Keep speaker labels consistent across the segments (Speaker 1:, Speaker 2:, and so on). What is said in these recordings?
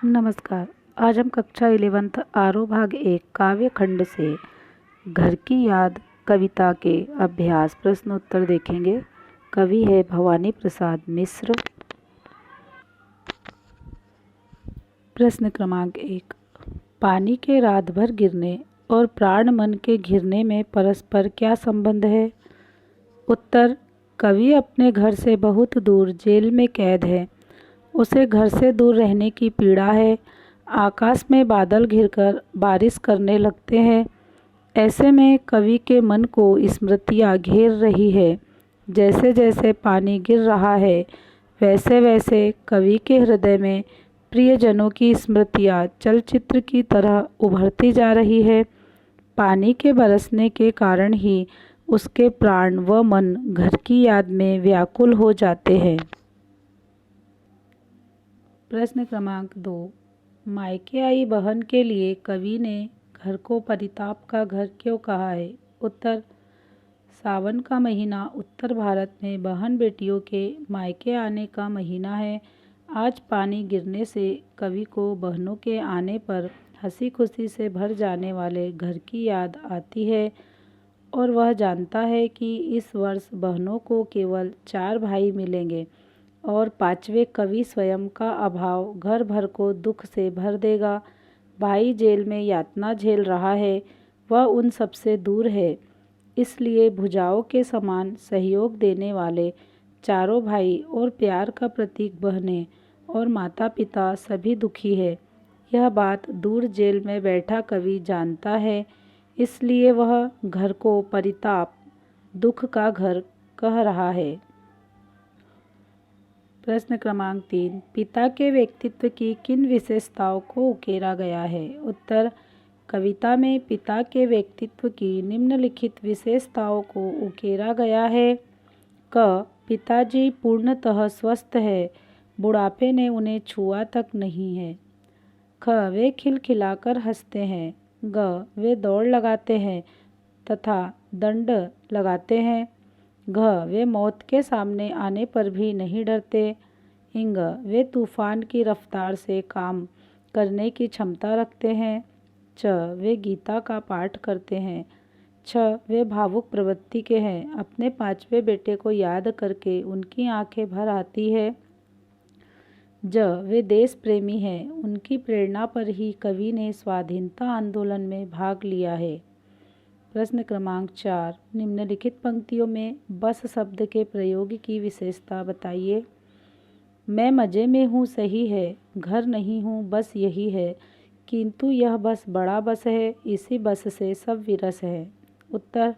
Speaker 1: नमस्कार। आज हम कक्षा 11th आरो भाग 1 काव्य खंड से घर की याद कविता के अभ्यास प्रश्नोत्तर देखेंगे। कवि है भवानी प्रसाद मिश्र। प्रश्न क्रमांक 1। पानी के रात भर गिरने और प्राण मन के घिरने में परस्पर क्या संबंध है? उत्तर। कवि अपने घर से बहुत दूर जेल में कैद है। उसे घर से दूर रहने की पीड़ा है। आकाश में बादल घिरकर बारिश करने लगते हैं। ऐसे में कवि के मन को स्मृतियाँ घेर रही है। जैसे जैसे पानी गिर रहा है वैसे वैसे कवि के हृदय में प्रियजनों की स्मृतियाँ चलचित्र की तरह उभरती जा रही है। पानी के बरसने के कारण ही उसके प्राण व मन घर की याद में व्याकुल हो जाते हैं। प्रश्न क्रमांक 2। मायके आई बहन के लिए कवि ने घर को परिताप का घर क्यों कहा है? उत्तर। सावन का महीना उत्तर भारत में बहन बेटियों के मायके आने का महीना है। आज पानी गिरने से कवि को बहनों के आने पर हंसी खुशी से भर जाने वाले घर की याद आती है और वह जानता है कि इस वर्ष बहनों को केवल 4 भाई मिलेंगे और 5वें कवि स्वयं का अभाव घर भर को दुख से भर देगा। भाई जेल में यातना झेल रहा है, वह उन सबसे दूर है, इसलिए भुजाओं के समान सहयोग देने वाले चारों भाई और प्यार का प्रतीक बहनें और माता पिता सभी दुखी है। यह बात दूर जेल में बैठा कवि जानता है, इसलिए वह घर को परिताप दुख का घर कह रहा है। प्रश्न क्रमांक 3। पिता के व्यक्तित्व की किन विशेषताओं को उकेरा गया है? उत्तर। कविता में पिता के व्यक्तित्व की निम्नलिखित विशेषताओं को उकेरा गया है। क। पिताजी पूर्णतः स्वस्थ है, बुढ़ापे ने उन्हें छुआ तक नहीं है। ख। वे खिलखिलाकर हंसते हैं। ग। वे दौड़ लगाते हैं तथा दंड लगाते हैं। घ। वे मौत के सामने आने पर भी नहीं डरते। इंग। वे तूफान की रफ्तार से काम करने की क्षमता रखते हैं। च। वे गीता का पाठ करते हैं। छ। वे भावुक प्रवृत्ति के हैं, अपने 5वें बेटे को याद करके उनकी आंखें भर आती है। ज। वे देश प्रेमी हैं, उनकी प्रेरणा पर ही कवि ने स्वाधीनता आंदोलन में भाग लिया है। प्रश्न क्रमांक 4। निम्नलिखित पंक्तियों में बस शब्द के प्रयोग की विशेषता बताइए। मैं मज़े में हूँ सही है, घर नहीं हूँ बस यही है, किंतु यह बस बड़ा बस है, इसी बस से सब विरस है। उत्तर।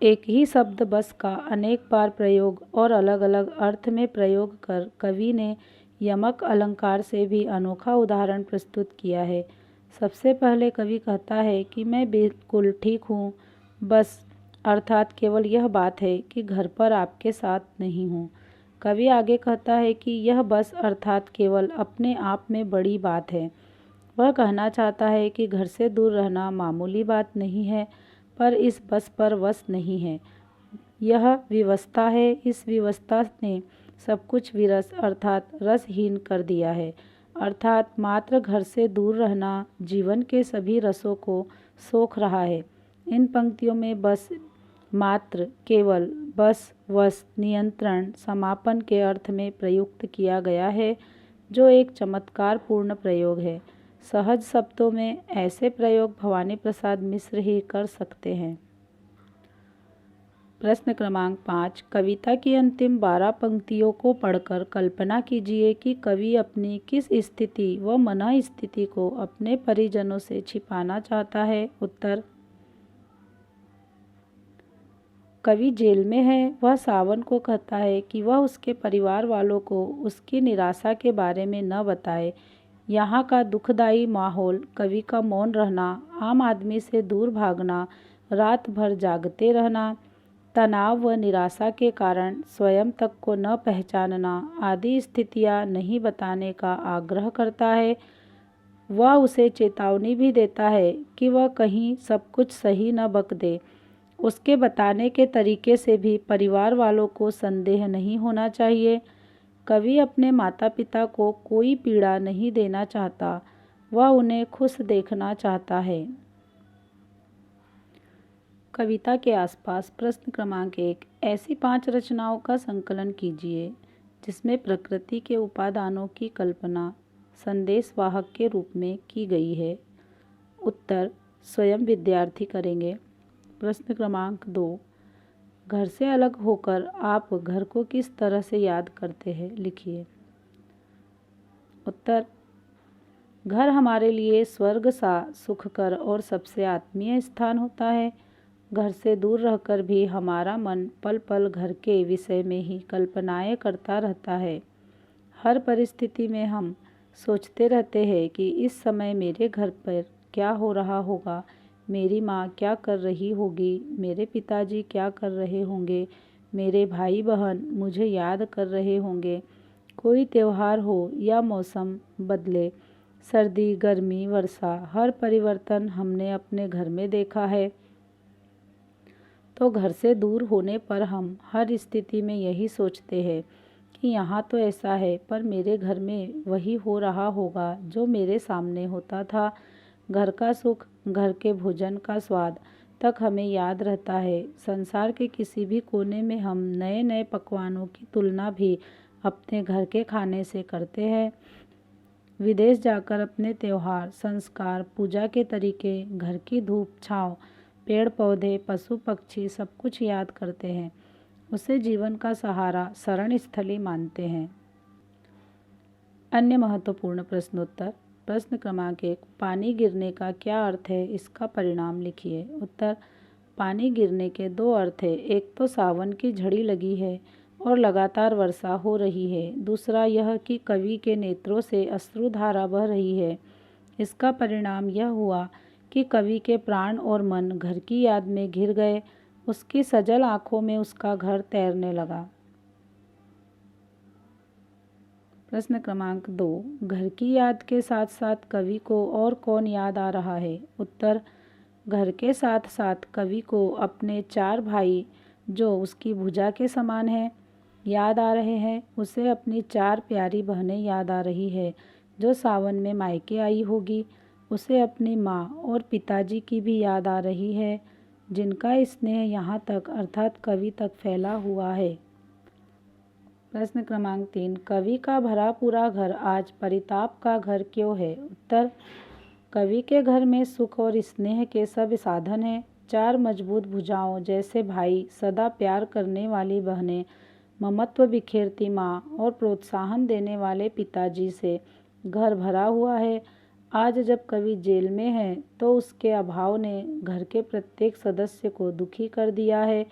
Speaker 1: एक ही शब्द बस का अनेक बार प्रयोग और अलग अलग अर्थ में प्रयोग कर कवि ने यमक अलंकार से भी अनोखा उदाहरण प्रस्तुत किया है। सबसे पहले कवि कहता है कि मैं बिल्कुल ठीक हूँ, बस अर्थात केवल यह बात है कि घर पर आपके साथ नहीं हूँ। कवि आगे कहता है कि यह बस अर्थात केवल अपने आप में बड़ी बात है। वह कहना चाहता है कि घर से दूर रहना मामूली बात नहीं है, पर इस बस पर वश नहीं है। यह विवशता है, इस विवशता ने सब कुछ विरस अर्थात रसहीन कर दिया है। अर्थात मात्र घर से दूर रहना जीवन के सभी रसों को सोख रहा है। इन पंक्तियों में बस मात्र, केवल, बस, वश, नियंत्रण, समापन के अर्थ में प्रयुक्त किया गया है, जो एक चमत्कारपूर्ण प्रयोग है। सहज शब्दों में ऐसे प्रयोग भवानी प्रसाद मिश्र ही कर सकते हैं। प्रश्न क्रमांक 5। कविता की अंतिम 12 पंक्तियों को पढ़कर कल्पना कीजिए कि कवि अपनी किस स्थिति व मन स्थिति को अपने परिजनों से छिपाना चाहता है। उत्तर। कवि जेल में है। वह सावन को कहता है कि वह उसके परिवार वालों को उसकी निराशा के बारे में न बताए। यहाँ का दुखदायी माहौल, कवि का मौन रहना, आम आदमी से दूर भागना, रात भर जागते रहना, तनाव व निराशा के कारण स्वयं तक को न पहचानना आदि स्थितियाँ नहीं बताने का आग्रह करता है। वह उसे चेतावनी भी देता है कि वह कहीं सब कुछ सही न बक दे। उसके बताने के तरीके से भी परिवार वालों को संदेह नहीं होना चाहिए। कवि अपने माता पिता को कोई पीड़ा नहीं देना चाहता, वह उन्हें खुश देखना चाहता है। कविता के आसपास प्रश्न क्रमांक 1, ऐसी 5 रचनाओं का संकलन कीजिए जिसमें प्रकृति के उपादानों की कल्पना संदेशवाहक के रूप में की गई है। उत्तर स्वयं विद्यार्थी करेंगे। प्रश्न क्रमांक 2, घर से अलग होकर आप घर को किस तरह से याद करते हैं, लिखिए। उत्तर, घर हमारे लिए स्वर्ग सा सुखकर और सबसे आत्मीय स्थान होता है। घर से दूर रहकर भी हमारा मन पल पल घर के विषय में ही कल्पनाएं करता रहता है। हर परिस्थिति में हम सोचते रहते हैं कि इस समय मेरे घर पर क्या हो रहा होगा, मेरी माँ क्या कर रही होगी, मेरे पिताजी क्या कर रहे होंगे, मेरे भाई बहन मुझे याद कर रहे होंगे। कोई त्यौहार हो या मौसम बदले, सर्दी गर्मी वर्षा, हर परिवर्तन हमने अपने घर में देखा है। तो घर से दूर होने पर हम हर स्थिति में यही सोचते हैं कि यहाँ तो ऐसा है, पर मेरे घर में वही हो रहा होगा जो मेरे सामने होता था। घर का सुख, घर के भोजन का स्वाद तक हमें याद रहता है। संसार के किसी भी कोने में हम नए नए पकवानों की तुलना भी अपने घर के खाने से करते हैं। विदेश जाकर अपने त्यौहार, संस्कार, पूजा के तरीके, घर की धूप छाँव, पेड़ पौधे, पशु पक्षी सब कुछ याद करते हैं। उसे जीवन का सहारा, शरण स्थली मानते हैं। अन्य महत्वपूर्ण प्रश्नोत्तर। प्रश्न क्रमांक 1, पानी गिरने का क्या अर्थ है, इसका परिणाम लिखिए। उत्तर, पानी गिरने के 2 अर्थ हैं। एक तो सावन की झड़ी लगी है और लगातार वर्षा हो रही है। दूसरा यह कि कवि के नेत्रों से अश्रुधारा बह रही है। इसका परिणाम यह हुआ कि कवि के प्राण और मन घर की याद में घिर गए। उसकी सजल आंखों में उसका घर तैरने लगा। प्रश्न क्रमांक 2, घर की याद के साथ साथ कवि को और कौन याद आ रहा है। उत्तर, घर के साथ साथ कवि को अपने 4 भाई जो उसकी भुजा के समान हैं याद आ रहे हैं। उसे अपनी 4 प्यारी बहनें याद आ रही है जो सावन में मायके आई होगी। उसे अपनी माँ और पिताजी की भी याद आ रही है जिनका स्नेह यहाँ तक अर्थात कवि तक फैला हुआ है। प्रश्न क्रमांक 3, कवि का भरा पूरा घर आज परिताप का घर क्यों है। उत्तर, कवि के घर में सुख और स्नेह के सब साधन हैं। 4 मजबूत भुजाओं जैसे भाई, सदा प्यार करने वाली बहनें, ममत्व बिखेरती माँ और प्रोत्साहन देने वाले पिताजी से घर भरा हुआ है। आज जब कवि जेल में है तो उसके अभाव ने घर के प्रत्येक सदस्य को दुखी कर दिया है,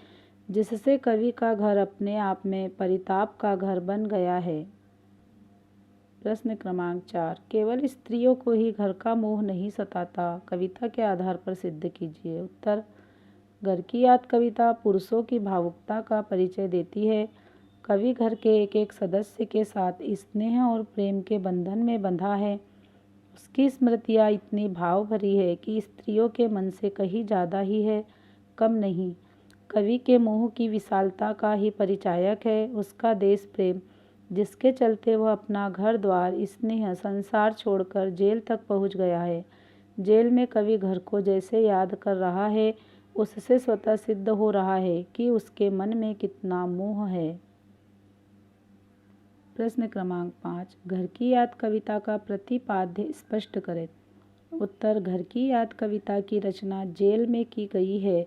Speaker 1: जिससे कवि का घर अपने आप में परिताप का घर बन गया है। प्रश्न क्रमांक 4, केवल स्त्रियों को ही घर का मोह नहीं सताता, कविता के आधार पर सिद्ध कीजिए। उत्तर, घर की याद कविता पुरुषों की भावुकता का परिचय देती है। कवि घर के एक एक सदस्य के साथ स्नेह और प्रेम के बंधन में बंधा है। उसकी स्मृतियाँ इतनी भाव भरी है कि स्त्रियों के मन से कहीं ज़्यादा ही है, कम नहीं। कवि के मोह की विशालता का ही परिचायक है उसका देश प्रेम, जिसके चलते वह अपना घर द्वार, स्नेह, संसार छोड़कर जेल तक पहुंच गया है। जेल में कवि घर को जैसे याद कर रहा है, उससे स्वतः सिद्ध हो रहा है कि उसके मन में कितना मोह है। प्रश्न क्रमांक 5, घर की याद कविता का प्रतिपाद्य स्पष्ट करें। उत्तर, घर की याद कविता की रचना जेल में की गई है।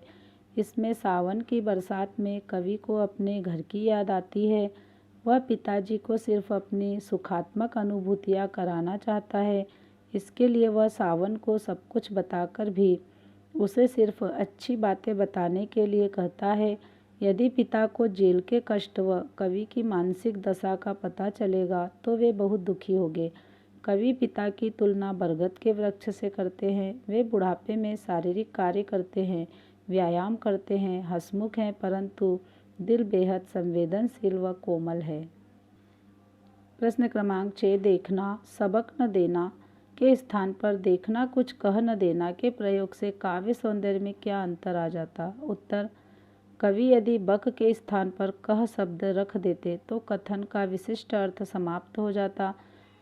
Speaker 1: इसमें सावन की बरसात में कवि को अपने घर की याद आती है। वह पिताजी को सिर्फ अपनी सुखात्मक अनुभूतियाँ कराना चाहता है। इसके लिए वह सावन को सब कुछ बताकर भी उसे सिर्फ अच्छी बातें बताने के लिए कहता है। यदि पिता को जेल के कष्ट व कवि की मानसिक दशा का पता चलेगा तो वे बहुत दुखी होंगे। कवि पिता की तुलना बरगद के वृक्ष से करते हैं। वे बुढ़ापे में शारीरिक कार्य करते हैं, व्यायाम करते हैं, हंसमुख हैं, परंतु दिल बेहद संवेदनशील व कोमल है। प्रश्न क्रमांक 6, देखना सबक न देना के स्थान पर देखना कुछ कह न देना के प्रयोग से काव्य सौंदर्य में क्या अंतर आ जाता। उत्तर, कवि यदि बक के स्थान पर कह शब्द रख देते तो कथन का विशिष्ट अर्थ समाप्त हो जाता।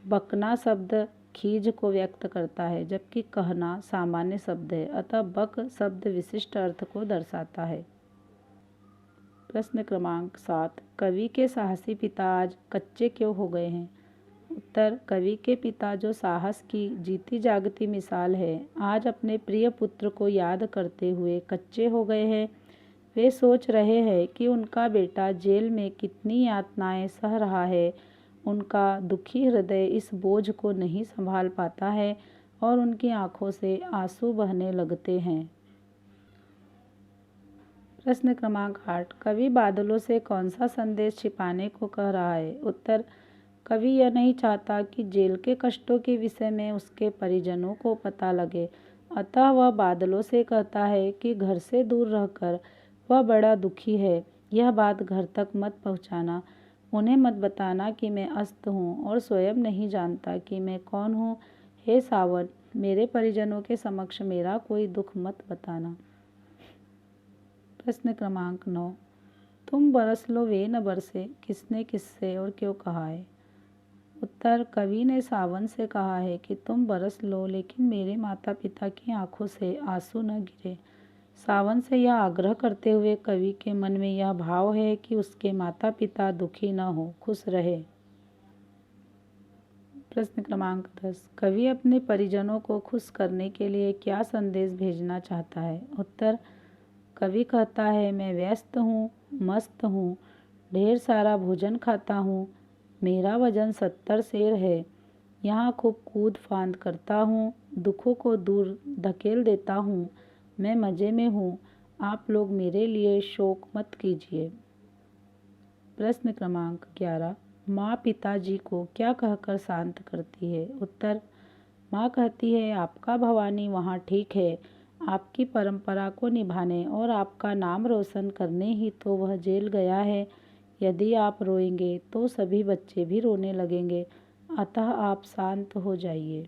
Speaker 1: बकना शब्द खीज को व्यक्त करता है, जबकि कहना सामान्य शब्द है, अतः बक शब्द विशिष्ट अर्थ को दर्शाता है। प्रश्न क्रमांक 7, कवि के साहसी पिता आज कच्चे क्यों हो गए हैं? उत्तर, कवि के पिता जो साहस की जीती जागती मिसाल है, आज अपने प्रिय पुत्र को याद करते हुए कच्चे हो गए हैं। वे सोच रहे हैं कि उनका बेटा जेल में कितनी यातनाएं सह रहा है। उनका दुखी हृदय इस बोझ को नहीं संभाल पाता है और उनकी आंखों से आंसू बहने लगते हैं। प्रश्न क्रमांक 8, कवि बादलों से कौन सा संदेश छिपाने को कह रहा है? उत्तर, कवि यह नहीं चाहता कि जेल के कष्टों के विषय में उसके परिजनों को पता लगे, अतः वह बादलों से कहता है कि घर से दूर रहकर वह बड़ा दुखी है। यह बात घर तक मत पहुंचाना, उन्हें मत बताना कि मैं अस्त हूँ और स्वयं नहीं जानता कि मैं कौन हूँ। हे सावन, मेरे परिजनों के समक्ष मेरा कोई दुख मत बताना। प्रश्न क्रमांक 9, तुम बरस लो वे न बरसे, किसने किससे और क्यों कहा है? उत्तर, कवि ने सावन से कहा है कि तुम बरस लो, लेकिन मेरे माता पिता की आंखों से आंसू न गिरे। सावन से यह आग्रह करते हुए कवि के मन में यह भाव है कि उसके माता पिता दुखी न हो, खुश रहे। प्रश्न क्रमांक 10, कवि अपने परिजनों को खुश करने के लिए क्या संदेश भेजना चाहता है? उत्तर, कवि कहता है, मैं व्यस्त हूँ, मस्त हूँ, ढेर सारा भोजन खाता हूँ, मेरा वजन 70 सेर है, यहाँ खूब कूद फांद करता हूँ, दुखों को दूर धकेल देता हूँ, मैं मज़े में हूँ, आप लोग मेरे लिए शोक मत कीजिए। प्रश्न क्रमांक 11, माँ पिताजी को क्या कहकर शांत करती है? उत्तर, माँ कहती है, आपका भवानी वहाँ ठीक है, आपकी परंपरा को निभाने और आपका नाम रोशन करने ही तो वह जेल गया है। यदि आप रोएंगे तो सभी बच्चे भी रोने लगेंगे, अतः आप शांत हो जाइए।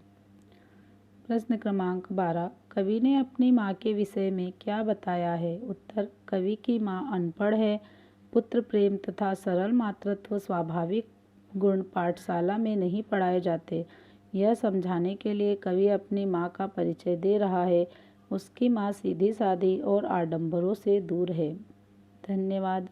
Speaker 1: प्रश्न क्रमांक 12, कवि ने अपनी माँ के विषय में क्या बताया है? उत्तर, कवि की माँ अनपढ़ है, पुत्र प्रेम तथा सरल मातृत्व स्वाभाविक गुण पाठशाला में नहीं पढ़ाए जाते। यह समझाने के लिए कवि अपनी माँ का परिचय दे रहा है। उसकी माँ सीधी सादी और आडंबरों से दूर है। धन्यवाद।